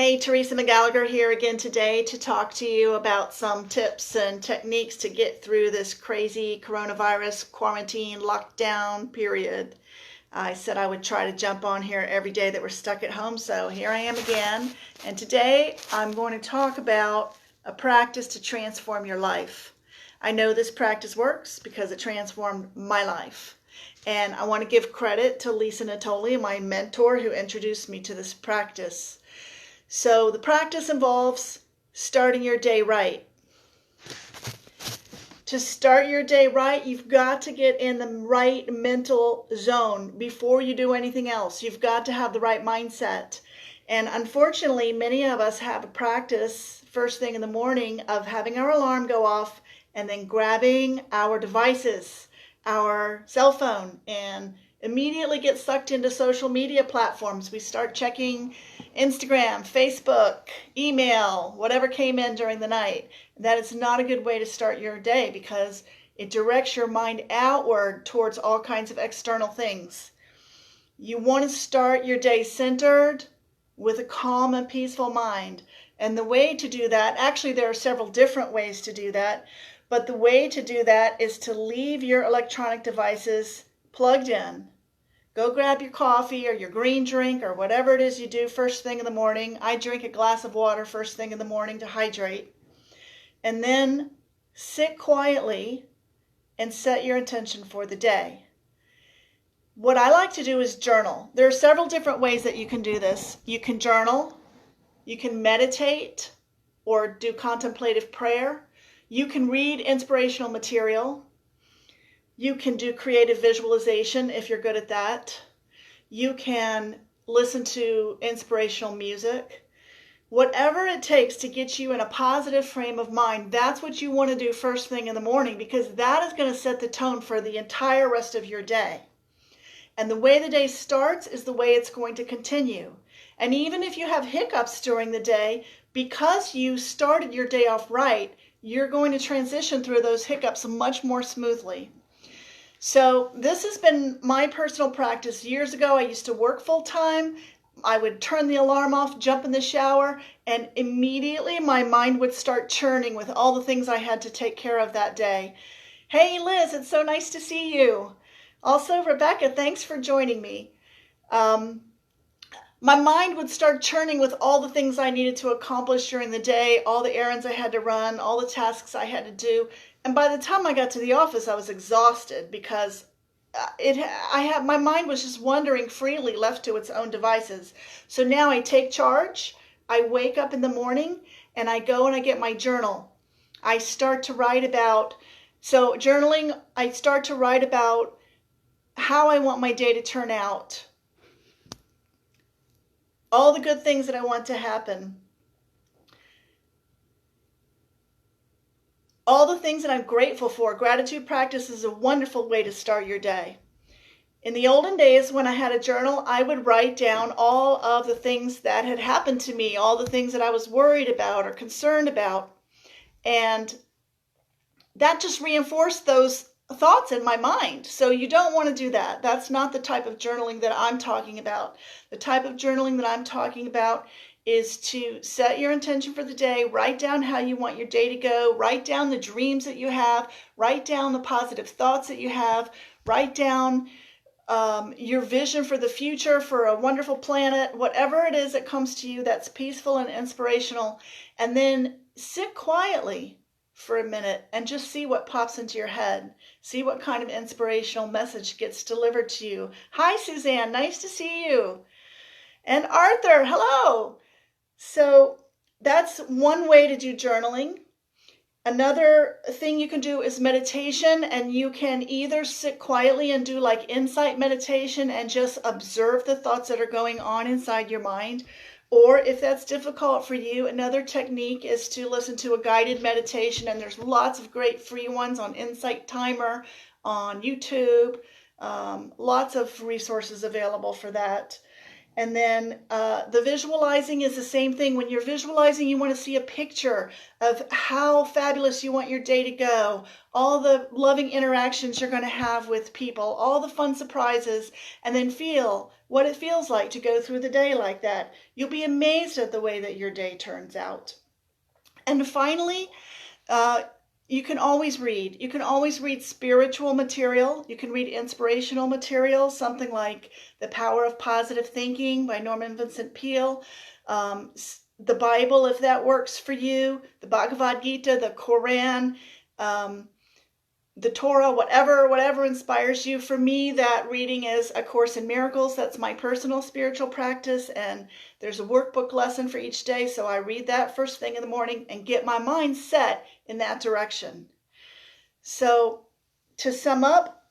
Hey, Teresa McGallagher here again today to talk to you about some tips and techniques to get through this crazy coronavirus quarantine lockdown period. I said I would try to jump on here every day that we're stuck at home, so here I am again. And today I'm going to talk about a practice to transform your life. I know this practice works because it transformed my life. And I want to give credit to Lisa Natoli, my mentor, who introduced me to this practice. So the practice involves starting your day right. To start your day right, you've got to get in the right mental zone before you do anything else. You've got to have the right mindset. And unfortunately, many of us have a practice first thing in the morning of having our alarm go off and then grabbing our devices, our cell phone, and immediately get sucked into social media platforms. We start checking Instagram, Facebook, email, whatever came in during the night. That is not a good way to start your day because it directs your mind outward towards all kinds of external things. You want to start your day centered with a calm and peaceful mind. And the way to do that, actually there are several different ways to do that, but the way to do that is to leave your electronic devices plugged in. Go grab your coffee or your green drink or whatever it is you do first thing in the morning. I drink a glass of water first thing in the morning to hydrate. And then sit quietly and set your intention for the day. What I like to do is journal. There are several different ways that you can do this. You can journal, you can meditate or do contemplative prayer. You can read inspirational material. You can do creative visualization if you're good at that. You can listen to inspirational music. Whatever it takes to get you in a positive frame of mind, that's what you want to do first thing in the morning because that is going to set the tone for the entire rest of your day. And the way the day starts is the way it's going to continue. And even if you have hiccups during the day, because you started your day off right, you're going to transition through those hiccups much more smoothly. So this has been my personal practice. Years ago, I used to work full time. I would turn the alarm off, jump in the shower, and immediately my mind would start churning with all the things I had to take care of that day. Hey, Liz, it's so nice to see you. Also, Rebecca, thanks for joining me. My mind would start churning with all the things I needed to accomplish during the day, all the errands I had to run, all the tasks I had to do. And by the time I got to the office, I was exhausted because my mind was just wandering freely, left to its own devices. So now I take charge. I wake up in the morning and I go and I get my journal. I start to write about, journaling, I start to write about how I want my day to turn out. All the good things that I want to happen. All the things that I'm grateful for. Gratitude practice is a wonderful way to start your day. In the olden days when I had a journal, I would write down all of the things that had happened to me, all the things that I was worried about or concerned about. And that just reinforced those thoughts in my mind. So you don't want to do that. That's not the type of journaling that I'm talking about. The type of journaling that I'm talking about is to set your intention for the day, write down how you want your day to go, write down the dreams that you have, write down the positive thoughts that you have, write down your vision for the future, for a wonderful planet, whatever it is that comes to you that's peaceful and inspirational, and then sit quietly for a minute and just see what pops into your head. See what kind of inspirational message gets delivered to you. Hi, Suzanne. Nice to see you. And Arthur, hello. So that's one way to do journaling. Another thing you can do is meditation, and you can either sit quietly and do like insight meditation and just observe the thoughts that are going on inside your mind. Or if that's difficult for you, another technique is to listen to a guided meditation, and there's lots of great free ones on Insight Timer, on YouTube, lots of resources available for that. And then the visualizing is the same thing. When you're visualizing, you want to see a picture of how fabulous you want your day to go, all the loving interactions you're going to have with people, all the fun surprises, and then feel what it feels like to go through the day like that. You'll be amazed at the way that your day turns out. And finally, you can always read. You can always read spiritual material. You can read inspirational material, something like The Power of Positive Thinking by Norman Vincent Peale. The Bible, if that works for you, the Bhagavad Gita, the Quran, the Torah, whatever inspires you. For me, that reading is A Course in Miracles. That's my personal spiritual practice, and there's a workbook lesson for each day, so I read that first thing in the morning and get my mind set in that direction. So to sum up,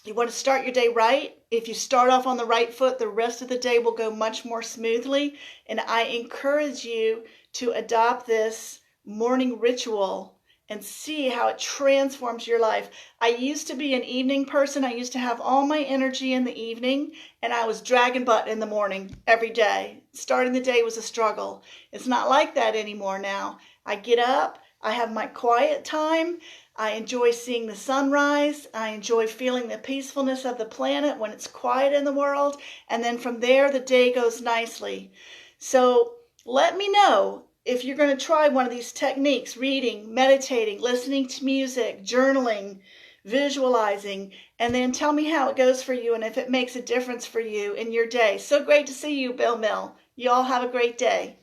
you want to start your day right. If you start off on the right foot, the rest of the day will go much more smoothly, and I encourage you to adopt this morning ritual and see how it transforms your life. I used to be an evening person. I used to have all my energy in the evening, and I was dragging butt in the morning every day. Starting the day was a struggle. It's not like that anymore now. I get up, I have my quiet time, I enjoy seeing the sunrise, I enjoy feeling the peacefulness of the planet when it's quiet in the world, and then from there the day goes nicely. So let me know if you're going to try one of these techniques: reading, meditating, listening to music, journaling, visualizing, and then tell me how it goes for you and if it makes a difference for you in your day. So great to see you, Bill Mill. You all have a great day.